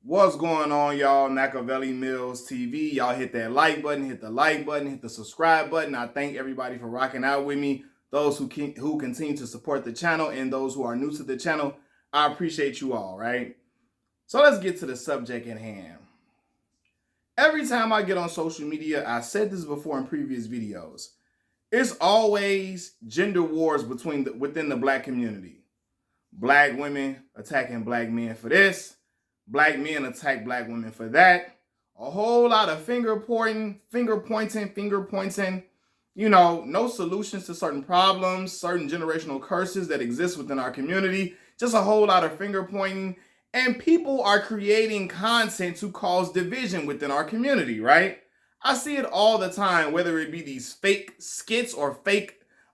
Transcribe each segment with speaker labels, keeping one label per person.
Speaker 1: What's going on, y'all? Machiavelli Mills TV. Y'all hit that like button, hit the like button, hit the subscribe button. I thank everybody for rocking out with me. Those who continue to support the channel and those who are new to the channel, I appreciate you all, right? So let's get to the subject at hand. Every time I get on social media, I said this before in previous videos, it's always gender wars within the black community. Black women attacking black men for this. Black men attack black women for that. A whole lot of finger pointing. No solutions to certain problems, certain generational curses that exist within our community. Just a whole lot of finger pointing. And people are creating content to cause division within our community, right? I see it all the time, whether it be these fake skits or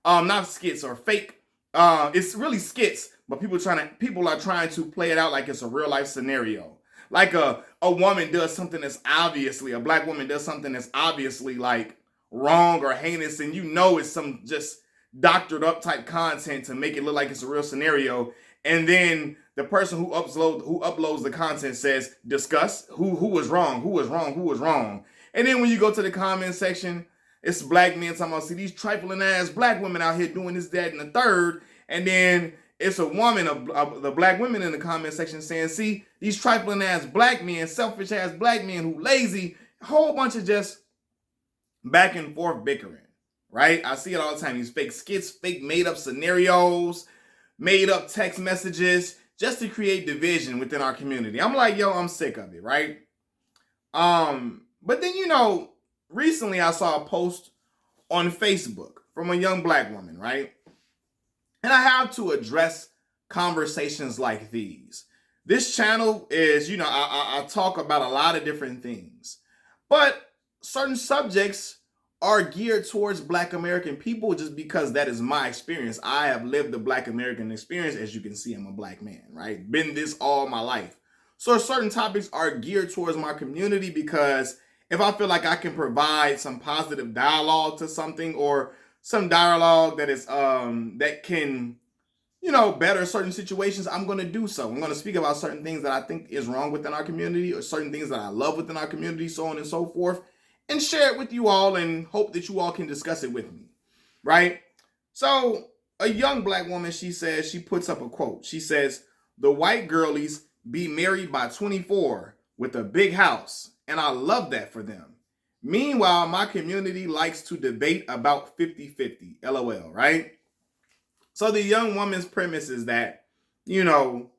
Speaker 1: not skits or fake, it's really skits, but people are trying to play it out like it's a real life scenario. Like a woman does something that's obviously, a black woman does something that's obviously like wrong or heinous, and it's some just doctored up type content to make it look like it's a real scenario. And then the person who uploads the content says, discuss who was wrong. And then when you go to the comment section, it's black men talking about, see these trifling ass black women out here doing this, that, and the third. And then it's a woman, the black women in the comment section saying, see these trifling ass black men, selfish ass black men who lazy. A whole bunch of just back and forth bickering, right? I see it all the time. These fake skits, fake made up scenarios, made up text messages just to create division within our community. I'm like, yo, I'm sick of it, right? But then, recently I saw a post on Facebook from a young black woman, right? And I have to address conversations like these. This channel is, I talk about a lot of different things, but certain subjects are geared towards Black American people just because that is my experience. I have lived the Black American experience. As you can see, I'm a black man, right? Been this all my life. So certain topics are geared towards my community because if I feel like I can provide some positive dialogue to something, or some dialogue that is that can better certain situations, I'm going to do so. I'm going to speak about certain things that I think is wrong within our community, or certain things that I love within our community, so on and so forth, and share it with you all and hope that you all can discuss it with me, right? So a young black woman, she puts up a quote. She says, the white girlies be married by 24 with a big house, and I love that for them. Meanwhile, my community likes to debate about 50-50, LOL, right? So the young woman's premise is that, basically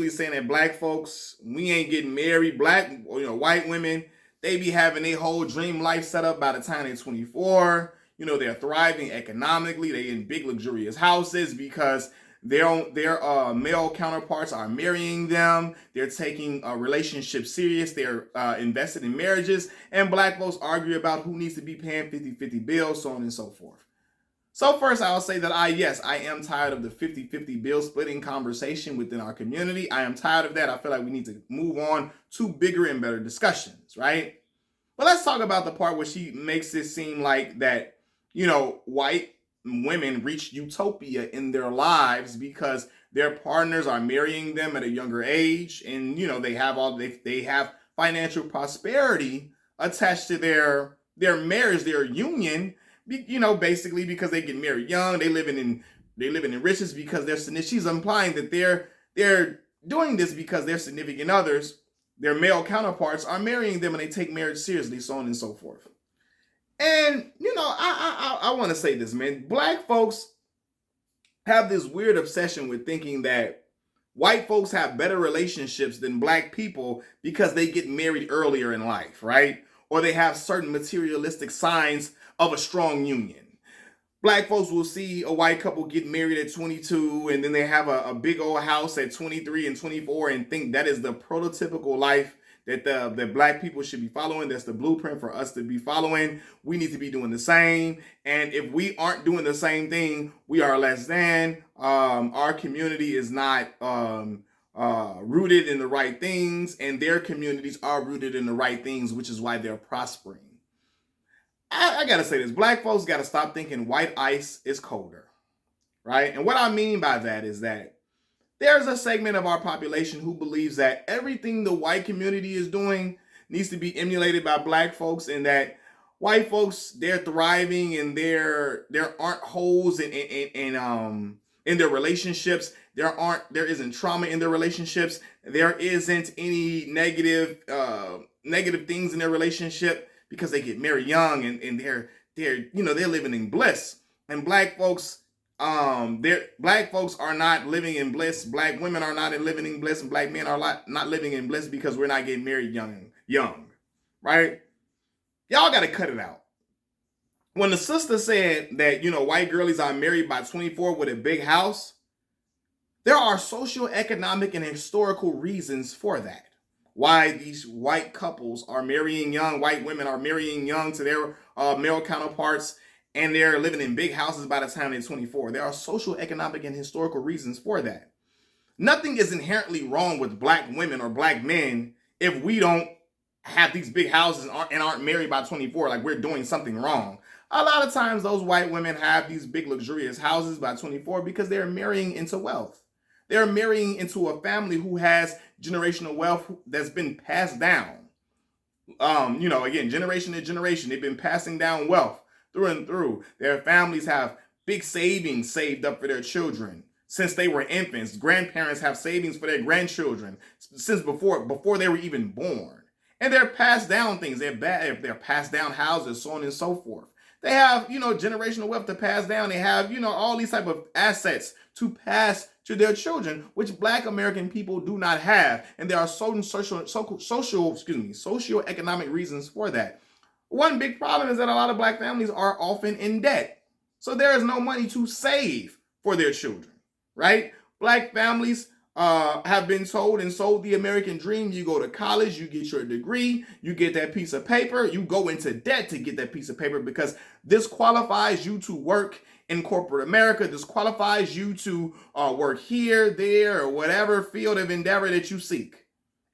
Speaker 1: saying that black folks, we ain't getting married. White women, they be having a whole dream life set up by the time they're 24. They're thriving economically. They in big luxurious houses because their male counterparts are marrying them. They're taking a relationship serious. They're invested in marriages. And black folks argue about who needs to be paying 50-50 bills, so on and so forth. So first, I'll say that I am tired of the 50-50 bill splitting conversation within our community. I am tired of that. I feel like we need to move on to bigger and better discussions, right? But let's talk about the part where she makes it seem like that, white women reach utopia in their lives because their partners are marrying them at a younger age, and they have financial prosperity attached to their marriage, their union. Basically because they get married young, they living in riches because she's implying that they're doing this because their significant others, their male counterparts, are marrying them and they take marriage seriously, so on and so forth. And I want to say this, man. Black folks have this weird obsession with thinking that white folks have better relationships than black people because they get married earlier in life, right? Or they have certain materialistic signs of a strong union. Black folks will see a white couple get married at 22 and then they have a big old house at 23 and 24 and think that is the prototypical life that black people should be following. That's the blueprint for us to be following. We need to be doing the same. And if we aren't doing the same thing, we are less than. Our community is not rooted in the right things, and their communities are rooted in the right things, which is why they're prospering. I gotta say this, black folks gotta stop thinking white ice is colder, right? And what I mean by that is that There's a segment of our population who believes that everything the white community is doing needs to be emulated by black folks, and that white folks, they're thriving and there aren't holes in their relationships. There isn't trauma in their relationships. There isn't any negative things in their relationship because they get married young, and they're living in bliss. And black folks are not living in bliss. Black women are not living in bliss, and black men are not living in bliss because we're not getting married young, right? Y'all got to cut it out. When the sister said that, white girlies are married by 24 with a big house, there are socioeconomic and historical reasons for that. Why these white couples are marrying young, white women are marrying young to their male counterparts, and they're living in big houses by the time they're 24. There are socioeconomic and historical reasons for that. Nothing is inherently wrong with black women or black men if we don't have these big houses and aren't married by 24, like we're doing something wrong. A lot of times those white women have these big luxurious houses by 24 because they're marrying into wealth. They're marrying into a family who has generational wealth that's been passed down. Again, generation to generation, they've been passing down wealth through and through. Their families have big savings saved up for their children since they were infants. Grandparents have savings for their grandchildren since before they were even born. And they're passed down things. They're passed down houses, so on and so forth. They have, generational wealth to pass down. They have, all these type of assets to pass to their children, which black American people do not have. And there are certain socioeconomic reasons for that. One big problem is that a lot of black families are often in debt. So there is no money to save for their children, right? Black families have been told and sold the American dream. You go to college, you get your degree, you get that piece of paper, you go into debt to get that piece of paper because this qualifies you to work in corporate America. This qualifies you to work here, there, or whatever field of endeavor that you seek.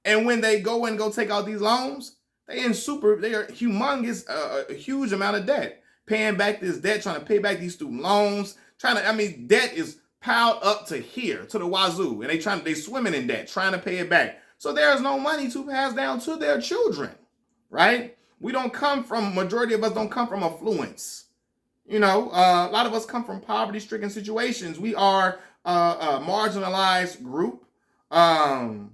Speaker 1: And when they go take out these loans, they are humongous, a huge amount of debt, paying back this debt, trying to pay back these student loans, debt is piled up to here, to the wazoo, and they swimming in debt, trying to pay it back. So there's no money to pass down to their children, right? Majority of us don't come from affluence. A lot of us come from poverty-stricken situations. We are a marginalized group. We're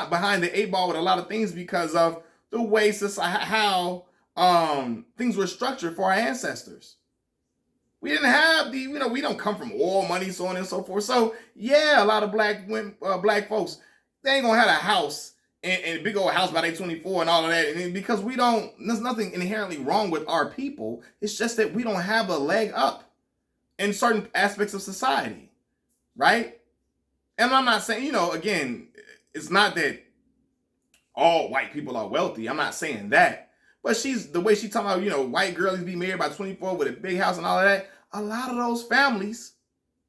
Speaker 1: behind the eight ball with a lot of things because of the way how things were structured for our ancestors. We didn't have we don't come from oil money, so on and so forth. So yeah, a lot of black black folks, they ain't gonna have a house and a big old house by day 24 and all of that. And because there's nothing inherently wrong with our people. It's just that we don't have a leg up in certain aspects of society, right? And I'm not saying, again, it's not that all white people are wealthy. I'm not saying that. But the way she talking about, white girls be married by 24 with a big house and all of that. A lot of those families,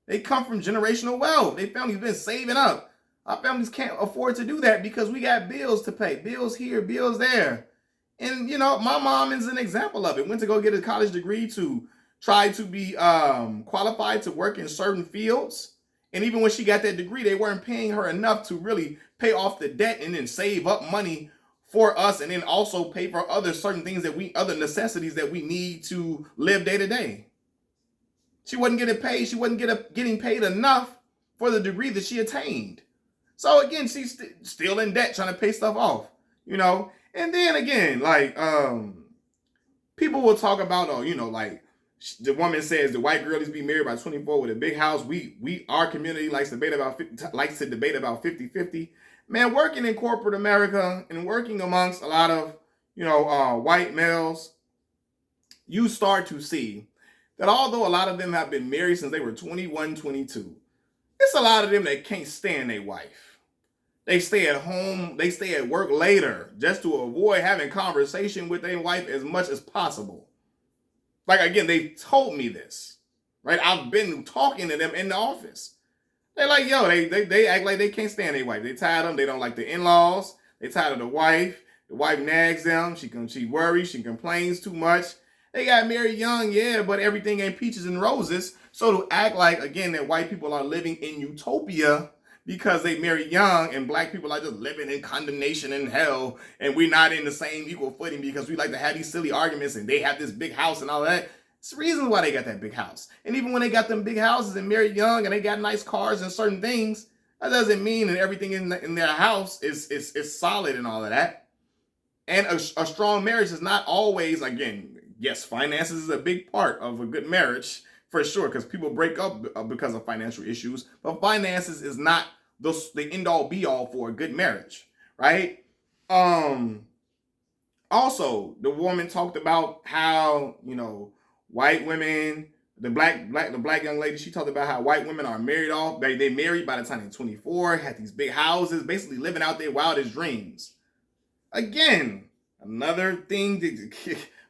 Speaker 1: they come from generational wealth. Their families been saving up. Our families can't afford to do that because we got bills to pay. Bills here, bills there. And, my mom is an example of it. Went to go get a college degree to try to be qualified to work in certain fields. And even when she got that degree, they weren't paying her enough to really pay off the debt and then save up money for us, and then also pay for other necessities that we need to live day to day. She wasn't getting paid. She wasn't getting paid enough for the degree that she attained. So again, she's still in debt, trying to pay stuff off, And then again, people will talk about, the woman says the white girl is be married by 24 with a big house. Our community likes to debate about 50-50. Man, working in corporate America and working amongst a lot of, white males, you start to see that although a lot of them have been married since they were 21, 22, it's a lot of them that can't stand their wife. They stay at home, they stay at work later just to avoid having conversation with their wife as much as possible. Again, they told me this, right? I've been talking to them in the office. They're like, they act like they can't stand their wife. They tired of them. They don't like the in-laws. They tired of the wife. The wife nags them. She worries. She complains too much. They got married young, yeah, but everything ain't peaches and roses. So to act like, again, that white people are living in utopia because they marry young and black people are just living in condemnation and hell and we're not in the same equal footing because we like to have these silly arguments and they have this big house and all that. It's the reason why they got that big house. And even when they got them big houses and married young and they got nice cars and certain things, that doesn't mean that everything in their house is solid and all of that. And a strong marriage is not always, again, yes, finances is a big part of a good marriage for sure, because people break up because of financial issues, but finances is not the end all be all for a good marriage, right? Also, the woman talked about how, white women, the black young lady, she talked about how white women are married off. They married by the time they're 24, had these big houses, basically living out their wildest dreams. Again, another thing,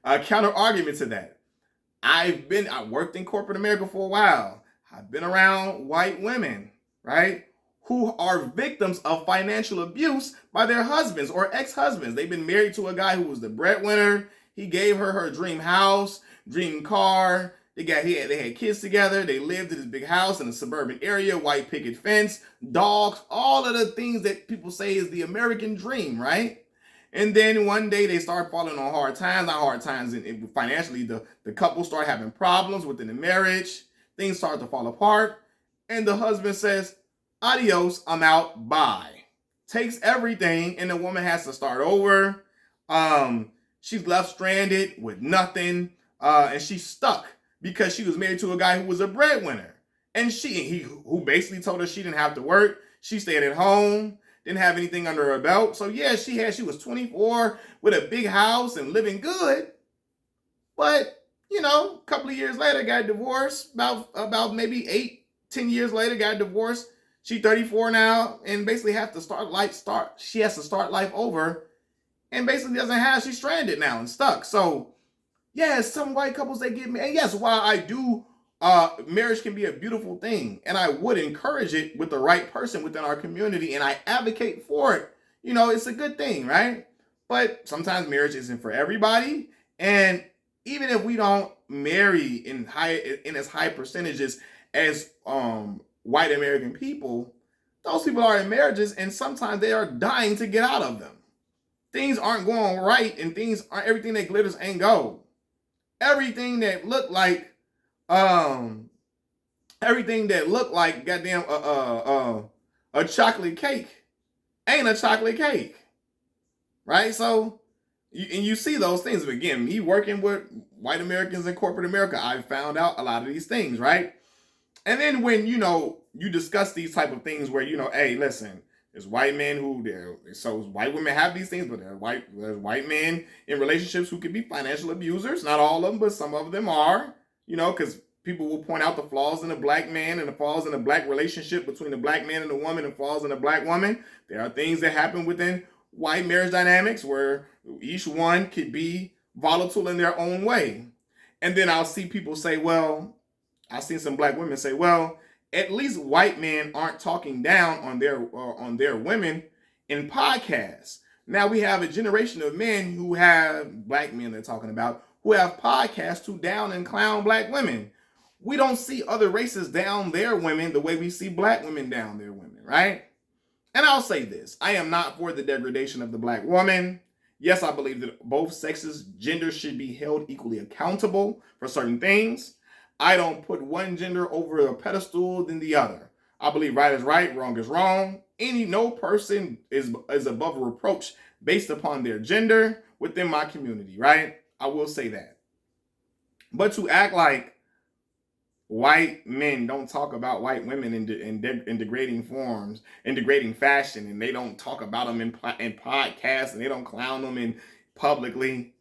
Speaker 1: a counter argument to that. I worked in corporate America for a while. I've been around white women, right, who are victims of financial abuse by their husbands or ex-husbands. They've been married to a guy who was the breadwinner. He gave her dream house, dream car. They had kids together. They lived in this big house in a suburban area, white picket fence, dogs, all of the things that people say is the American dream, right? And then one day they start falling on hard times, not hard times financially. The couple start having problems within the marriage. Things start to fall apart. And the husband says, adios, I'm out, bye. Takes everything, and the woman has to start over. She's left stranded with nothing, and she's stuck because she was married to a guy who was a breadwinner. And who basically told her she didn't have to work. She stayed at home. Didn't have anything under her belt. So yeah, she was 24 with a big house and living good. But, a couple of years later, got divorced. About maybe 8-10 years later, got divorced. She's 34 now and basically has to she has to start life over and basically she's stranded now and stuck. So yeah, some white couples, they get me. And yes, while I do, marriage can be a beautiful thing, and I would encourage it with the right person within our community, and I advocate for it. It's a good thing, right? But sometimes marriage isn't for everybody, and even if we don't marry in as high percentages as white American people, those people are in marriages, and sometimes they are dying to get out of them. Things aren't going right, and everything that glitters ain't gold. Everything that looked like goddamn a chocolate cake ain't a chocolate cake, right? So you see those things. But again, me working with white Americans in corporate America, I found out a lot of these things, right? And then when you discuss these type of things where hey, listen, there's white men so white women have these things, but there's white men in relationships who can be financial abusers. Not all of them, but some of them are, because people will point out the flaws in the black man and the flaws in the black relationship between the black man and the woman and flaws in the black woman. There are things that happen within white marriage dynamics where each one could be volatile in their own way. And then I'll see people say, I've seen some black women say, at least white men aren't talking down on their women in podcasts. Now we have a generation of men who have, black men they're talking about, who have podcasts to down and clown black women. We don't see other races down their women the way we see black women down their women, right? And I'll say this, I am not for the degradation of the black woman. Yes, I believe that both sexes, genders should be held equally accountable for certain things. I don't put one gender over a pedestal than the other. I believe right is right, wrong is wrong. No person is above reproach based upon their gender within my community, right? I will say that. But to act like white men don't talk about white women in degrading forms, in degrading fashion, and they don't talk about them in podcasts, and they don't clown them in publicly,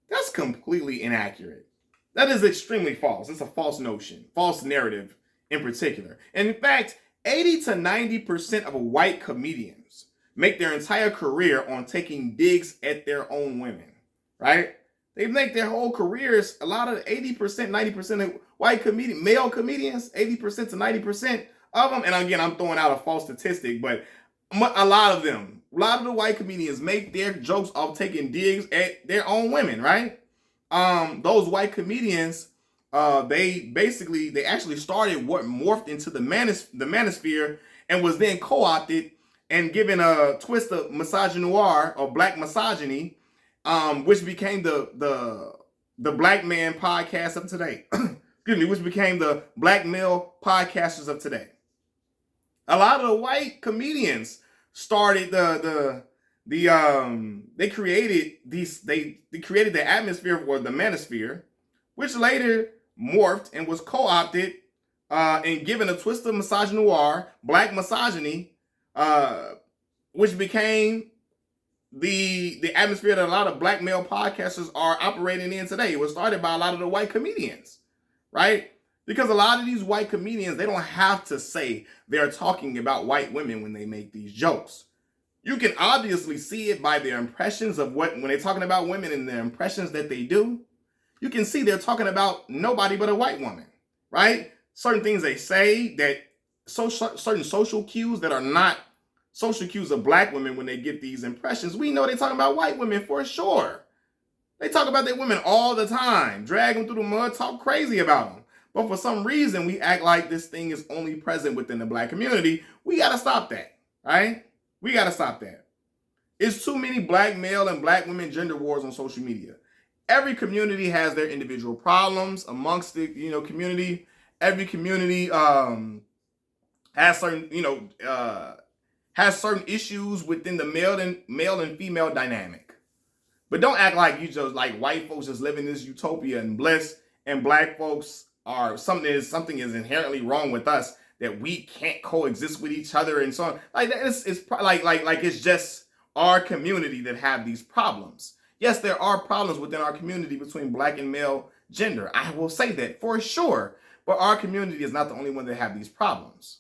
Speaker 1: that's completely inaccurate. That is extremely false. It's a false notion, false narrative in particular. And in fact, 80 to 90% of white comedians make their entire career on taking digs at their own women, right? They make their whole careers, a lot of 80%, 90% of white male comedians, 80% to 90% of them, and again, I'm throwing out a false statistic, but a lot of the white comedians make their jokes off taking digs at their own women, right? Those white comedians they actually started what morphed into the manosphere and was then co-opted and given a twist of misogynoir or black misogyny, which became the Black Man podcast of today. Excuse me, which became the Black Male Podcasters of today. A lot of the white comedians started they created the atmosphere or the manosphere, which later morphed and was co-opted and given a twist of misogynoir, black misogyny, which became the atmosphere that a lot of black male podcasters are operating in today. It was started by a lot of the white comedians, right? Because a lot of these white comedians, they don't have to say they're talking about white women when they make these jokes. You can obviously see it by their impressions of when they're talking about women and their impressions that they do. You can see they're talking about nobody but a white woman, right? Certain things they say that certain social cues that are not social cues of black women when they get these impressions. We know they're talking about white women for sure. They talk about their women all the time, drag them through the mud, talk crazy about them. But for some reason, we act like this thing is only present within the black community. We got to stop that, right? We got to stop that. It's too many black male and black women gender wars on social media. Every community has their individual problems amongst the community. Every community has certain has certain issues within the male and female dynamic. But don't act like you just like white folks just living this utopia and bliss, and black folks are something is inherently wrong with us that we can't coexist with each other and so on. Like it's it's just our community that have these problems. Yes, there are problems within our community between black and male gender. I will say that for sure. But our community is not the only one that have these problems.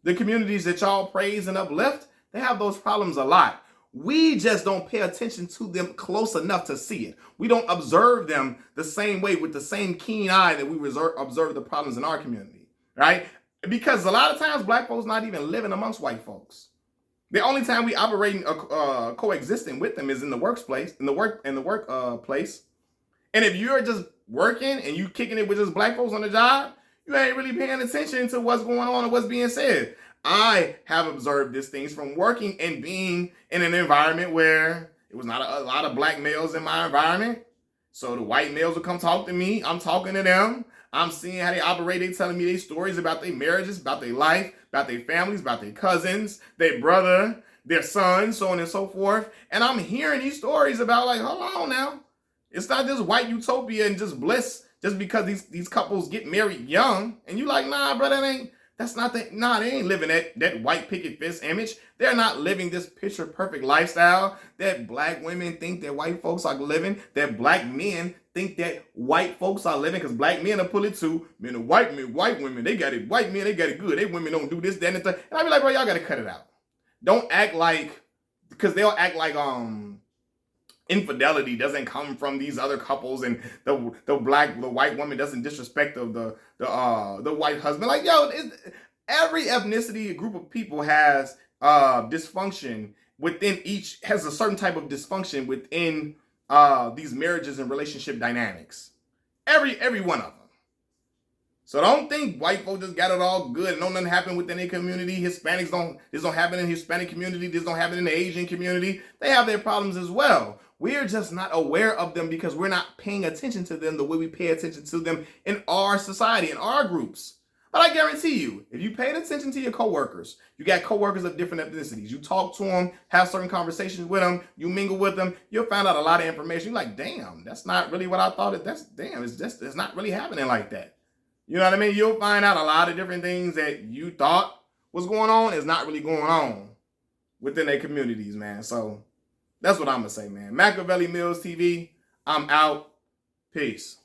Speaker 1: The communities that y'all praise and uplift, they have those problems a lot. We just don't pay attention to them close enough to see it. We don't observe them the same way with the same keen eye that we observe the problems in our community, right? Because a lot of times black folks not even living amongst white folks. The only time we operating coexisting with them is in the workplace, place. And if you're just working and you kicking it with just black folks on the job, you ain't really paying attention to what's going on and what's being said. I have observed these things from working and being in an environment where it was not a lot of black males in my environment. So the white males will come talk to me. I'm talking to them. I'm seeing how they operate. They telling me their stories about their marriages, about their life, about their families, about their cousins, their brother, their son, so on and so forth. And I'm hearing these stories about like, hold on now. It's not just white utopia and just bliss just because these couples get married young. And you like, nah, brother, they ain't living that white picket fist image. They're not living this picture perfect lifestyle that black women think that white folks are living, that black men think that white folks are living, because black men are pull it too. White women, they got it. White men, they got it good. They women don't do this, that, and the thing. And I be like, bro, y'all gotta cut it out. Don't act like, because they'll act like infidelity doesn't come from these other couples, and the white woman doesn't disrespect the white husband. Like, yo, every ethnicity group of people has dysfunction within each, has a certain type of dysfunction within these marriages and relationship dynamics. Every one of them. So don't think white folks just got it all good and don't nothing happen within their community. This don't happen in the Hispanic community. This don't happen in the Asian community. They have their problems as well. We're just not aware of them because we're not paying attention to them the way we pay attention to them in our society, in our groups. But I guarantee you, if you paid attention to your coworkers, you got coworkers of different ethnicities, you talk to them, have certain conversations with them, you mingle with them, you'll find out a lot of information. You're like, damn, that's not really what I thought. It's not really happening like that. You know what I mean? You'll find out a lot of different things that you thought was going on is not really going on within their communities, man. So that's what I'm going to say, man. Machiavelli Mills TV, I'm out. Peace.